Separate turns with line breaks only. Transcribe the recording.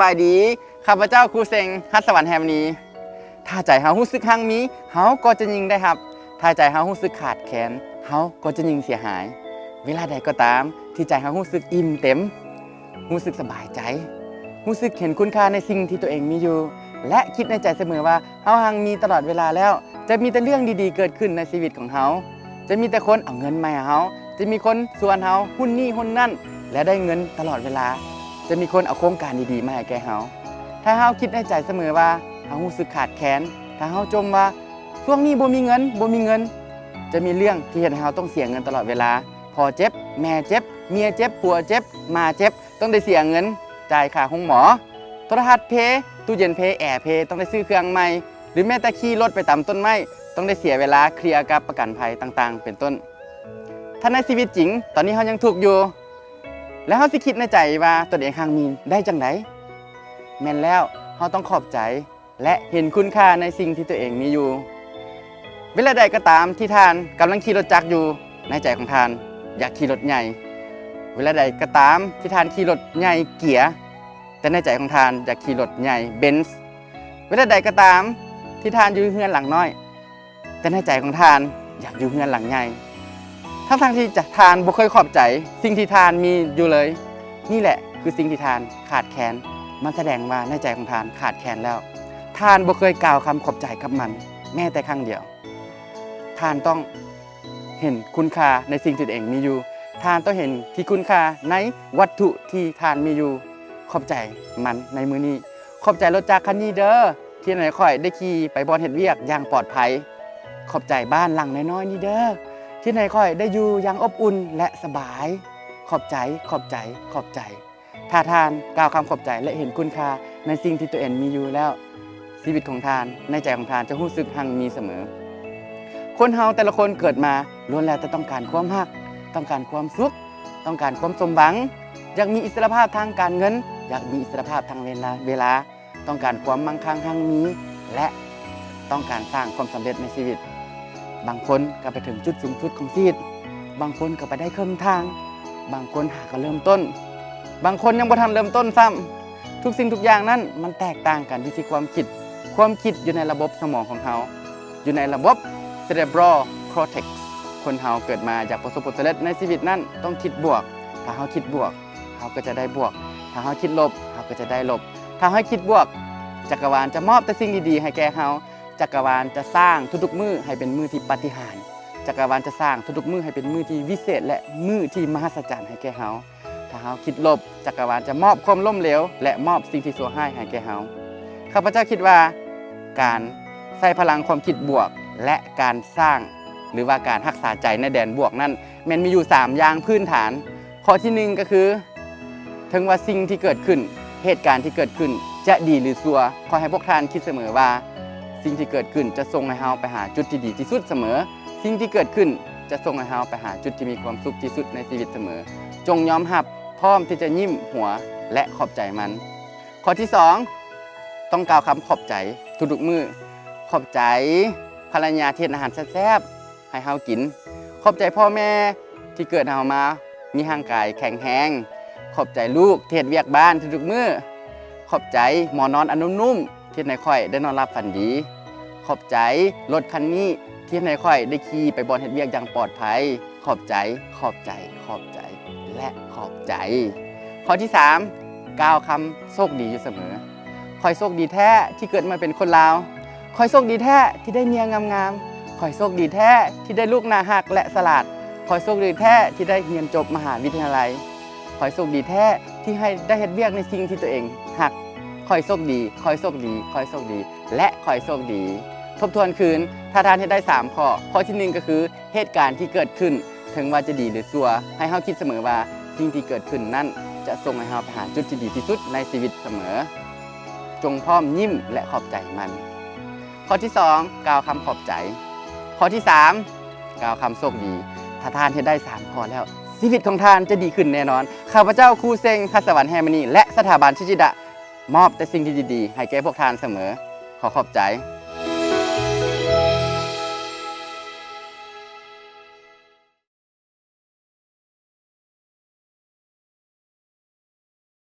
บายดีข้าพเจ้าครูเซงฮัสสวรรค์แฮมนี้ถ้าใจเฮารู้สึกหังมีเฮาก็จะยิงได้ครับถ้าใจเฮารู้สึกขาดแคลนเฮาก็จะยิงเสียหายเวลาใดก็ตามที่ใจเฮารู้สึกอิ่มเต็มรู้สึกสบายใจรู้สึกเห็นคุณค่าในสิ่งที่ตัวเองมีอยู่และคิดในใจเสมอว่าเฮาหังมีตลอดเวลาแล้วจะมีแต่เรื่องดีๆเกิดขึ้นในชีวิตของเฮาจะมีแต่คนเอาเงินมาให้เฮาจะมีคนส่วนเฮาหุ้นนี่หุ้นนั่นและได้เงินตลอดเวลาจะมีคนเอาโครงการดีๆมาให้แก่เฮาถ้าเฮาคิดในใจเสมอว่าเฮารู้สึกขาดแคลนถ้าเฮาจมว่าช่วงนี้บ่มีเงินจะมีเรื่องที่เฮ็ดให้เฮาต้องเสียเงินตลอดเวลาพ่อเจ็บแม่เจ็บเมียเจ็บผัวเจ็บหมาเจ็บต้องได้เสียเงินจ่ายค่าห้องหมอโทรทัศน์เพตู้เย็นเพแอร์เพต้องได้ซื้อเครื่องใหม่หรือแม้แต่ขี่รถไปตามต้นไม้ต้องได้เสียเวลาเคลียร์กับประกันภัยต่างๆเป็นต้นถ้าในชีวิตจริงตอนนี้เฮายังทุกข์อยู่แล้วเฮาสิคิดในใจว่าตนเองหังมีได้จังได๋แม่นแล้วเฮาต้องขอบใจและเห็นคุณค่าในสิ่งที่ตัวเองมีอยู่เวลาใดก็ตามที่ท่านกำลังขี่รถจักรอยู่ในใจของท่านอยากขี่รถใหญ่เวลาใดก็ตามที่ท่านขี่รถใหญ่เกียร์แต่ในใจของท่านอยากขี่รถใหญ่เบนซ์เวลาใดก็ตามที่ท่านอยู่เฮือนหลังน้อยแต่ในใจของท่านอยากอยู่เฮือนหลังใหญ่ทั้งที่จะท่านบ่เคยขอบใจสิ่งที่ท่านมีอยู่เลยนี่แหละคือสิ่งที่ท่านขาดแคลนมันแสดงว่าในใจของท่านขาดแคลนแล้วท่านบ่เคยกล่าวคำขอบใจกับมันแม้แต่ครั้งเดียวท่านต้องเห็นคุณค่าในสิ่งที่ตัวเองมีอยู่ท่านต้องเห็นที่คุณค่าในวัตถุที่ท่านมีอยู่ขอบใจมันในมื้อนี้ขอบใจรถจักรคันนี้เด้อที่ไหนค่อยได้ขี่ไปบอนเฮ็ดเวียกอย่างปลอดภัยขอบใจบ้านหลังน้อยๆนี่เด้อที่ไหนค่อยได้อยู่อย่างอบอุ่นและสบายขอบใจถ้าท่านกล่าวคำขอบใจและเห็นคุณค่าในสิ่งที่ตัวเองมีอยู่แล้วชีวิตของท่านในใจของท่านจะรู้สึกหังมีเสมอคนเฮาแต่ละคนเกิดมาล้วนแล้วแต่ต้องการความรักต้องการความสุขต้องการความสมหวังอยากมีอิสรภาพทางการเงินอยากมีอิสรภาพทางเวลาต้องการความมั่งคั่งหังมีและต้องการสร้างความสำเร็จในชีวิตบางคนก็ไปถึงจุดสูงสุดของชีวิตบางคนก็ไปได้ครึ่งทางบางคนหาก็เริ่มต้นบางคนยังบ่ทันเริ่มต้นซ้ำทุกสิ่งทุกอย่างนั้นมันแตกต่างกันที่ความคิดอยู่ในระบบสมองของเฮาอยู่ในระบบ cerebral cortex คนเฮาเกิดมาจากประสบผลสำเร็จในชีวิตนั้นต้องคิดบวกถ้าเฮาคิดบวกเฮาก็จะได้บวกถ้าเฮาคิดลบเฮาก็จะได้ลบถ้าเฮาคิดบวกจักรวาลจะมอบแต่สิ่งดีๆให้แก่เฮาจักรวาลจะสร้างทุกๆมื้อให้เป็นมื้อที่ปาฏิหาริย์จักรวาลจะสร้างทุกๆมื้อให้เป็นมื้อที่วิเศษและมื้อที่มหัศจรรย์ให้แก่เฮาถ้าเฮาคิดลบจักรวาลจะมอบความล้มเหลวและมอบสิ่งที่ชั่วร้ายให้แก่เฮาข้าพเจ้าคิดว่าการใส่พลังความคิดบวกและการสร้างหรือว่าการรักษาใจในแดนบวกนั้นมันมีอยู่3อย่างพื้นฐานข้อที่1ก็คือถึงว่าสิ่งที่เกิดขึ้นเหตุการณ์ที่เกิดขึ้นจะดีหรือชั่วขอให้พวกท่านคิดเสมอว่าสิ่งที่เกิดขึ้นจะส่งให้เฮาไปหาจุดที่ดีที่สุดเสมอสิ่งที่เกิดขึ้นจะส่งให้เฮาไปหาจุดที่มีความสุขที่สุดในชีวิตเสมอจงยอมรับพร้อมที่จะยิ้มหัวและขอบใจมันข้อที่2ต้องกล่าวคำขอบใจทุกๆมื้อขอบใจภรรยาที่เฮ็ดอาหารแซ่บๆให้เฮากินขอบใจพ่อแม่ที่เกิดเฮามามีร่างกายแข็งแรงขอบใจลูกที่เฮ็ดเวียกบ้านทุกๆมื้อขอบใจหมอนอนอันนุ่มๆที่ให้ค่อยได้นอนหลับฝันดีขอบใจรถคันนี้ที่ให้ค่อยได้ขี่ไปบอนเฮ็ดเวียกอย่างปลอดภัยขอบใจและขอบใจข้อที่3กล่าวคำโชคดีอยู่เสมอคอยโชคดีแท้ที่เกิดมาเป็นคนลาวคอยโชคดีแท้ที่ได้เมียงามๆคอยโชคดีแท้ที่ได้ลูกน่ารักและฉลาดคอยโชคดีแท้ที่ได้เรียนจบมหาวิทยาลัยคอยโชคดีแท้ที่ให้ได้เฮ็ดเวียกในสิ่งที่ตัวเองรักคอยโชคดีและคอยโชคดีทบทวนคืนถ้าท่านเฮ็ดได้3ข้อที่1ก็คือเหตุการณ์ที่เกิดขึ้นถึงว่าจะดีหรือชั่วให้เฮาคิดเสมอว่าสิ่งที่เกิดขึ้นนั้นจะส่งให้เฮาไปหาจุดที่ดีที่สุดในชีวิตเสมอจงพร้อมยิ้มและขอบใจมันข้อที่2กล่าวคำขอบใจข้อที่3กล่าวคำโชคดีถ้าท่านเฮ็ดได้3ข้อแล้วชีวิตของท่านจะดีขึ้นแน่นอนข้าพเจ้าครูเซงฮัสสวรรค์แฮมณีและสถาบันชิจิดะมอบแต่สิ่งที่ดีๆให้แก่พวกท่านเสมอขอขอบใจ